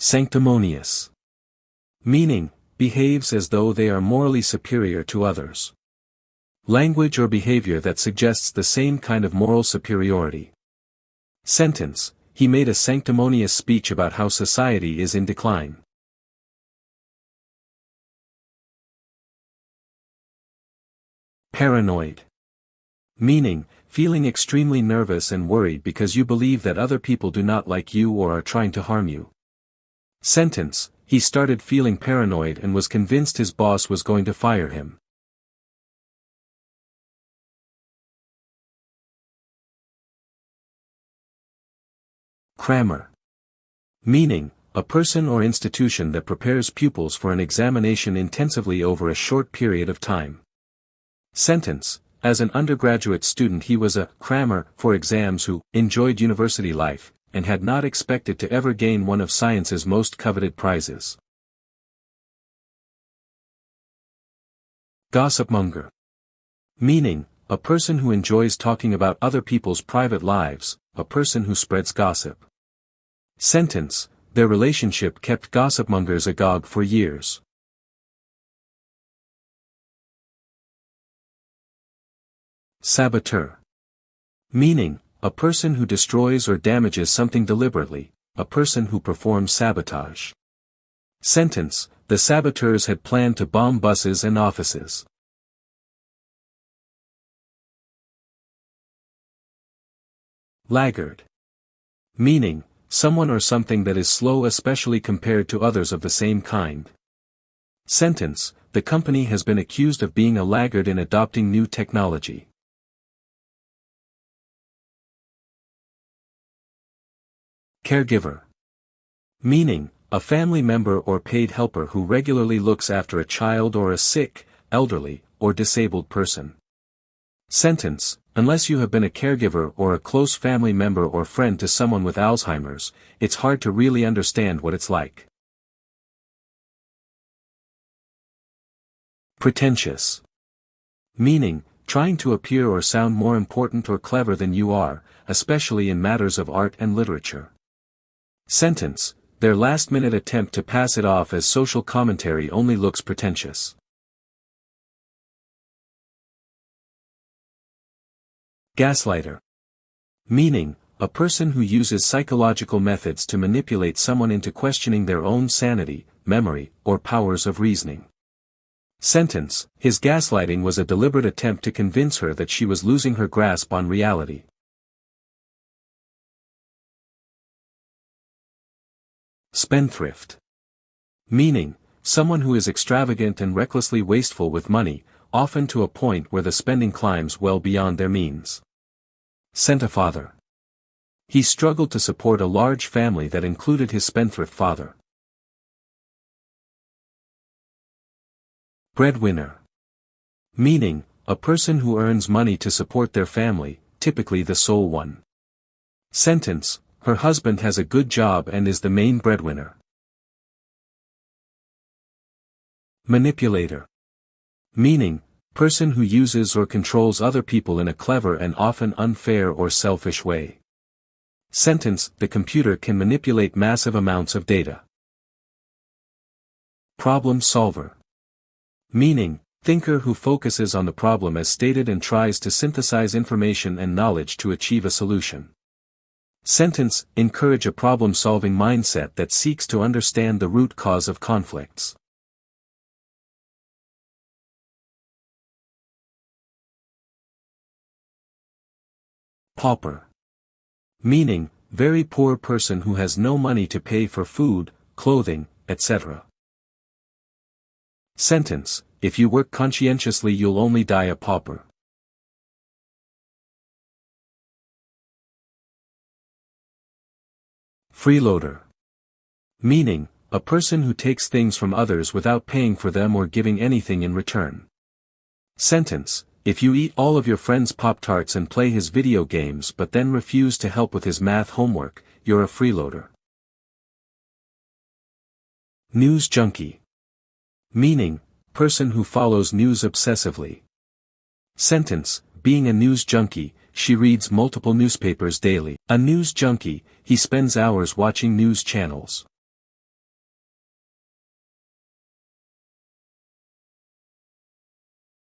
Sanctimonious. Meaning, behaves as though they are morally superior to others. Language or behavior that suggests the same kind of moral superiority. Sentence, he made a sanctimonious speech about how society is in decline. Paranoid. Meaning, feeling extremely nervous and worried because you believe that other people do not like you or are trying to harm you. Sentence, he started feeling paranoid and was convinced his boss was going to fire him. Crammer. Meaning, a person or institution that prepares pupils for an examination intensively over a short period of time. Sentence, as an undergraduate student he was a crammer for exams who enjoyed university life, and had not expected to ever gain one of science's most coveted prizes. Gossipmonger. Meaning, a person who enjoys talking about other people's private lives, a person who spreads gossip. Sentence, their relationship kept gossipmongers agog for years. Saboteur. Meaning, a person who destroys or damages something deliberately, a person who performs sabotage. Sentence, the saboteurs had planned to bomb buses and offices. Laggard. Meaning, someone or something that is slow especially compared to others of the same kind. Sentence, the company has been accused of being a laggard in adopting new technology. Caregiver. Meaning, a family member or paid helper who regularly looks after a child or a sick, elderly, or disabled person. Sentence, unless you have been a caregiver or a close family member or friend to someone with Alzheimer's, it's hard to really understand what it's like. Pretentious. Meaning, trying to appear or sound more important or clever than you are, especially in matters of art and literature. Sentence, their last-minute attempt to pass it off as social commentary only looks pretentious. Gaslighter. Meaning, a person who uses psychological methods to manipulate someone into questioning their own sanity, memory, or powers of reasoning. Sentence, his gaslighting was a deliberate attempt to convince her that she was losing her grasp on reality. Spendthrift. Meaning, someone who is extravagant and recklessly wasteful with money, often to a point where the spending climbs well beyond their means. Centifather. He struggled to support a large family that included his spendthrift father. Breadwinner. Meaning, a person who earns money to support their family, typically the sole one. Sentence, her husband has a good job and is the main breadwinner. Manipulator. Meaning, person who uses or controls other people in a clever and often unfair or selfish way. Sentence, the computer can manipulate massive amounts of data. Problem solver. Meaning, thinker who focuses on the problem as stated and tries to synthesize information and knowledge to achieve a solution. Sentence, encourage a problem-solving mindset that seeks to understand the root cause of conflicts. Pauper. Meaning, very poor person who has no money to pay for food, clothing, etc. Sentence, if you work conscientiously you'll only die a pauper. Freeloader. Meaning, a person who takes things from others without paying for them or giving anything in return. Sentence, if you eat all of your friend's Pop-Tarts and play his video games but then refuse to help with his math homework, you're a freeloader. News junkie. Meaning, person who follows news obsessively. Sentence, being a news junkie, she reads multiple newspapers daily. A news junkie, he spends hours watching news channels.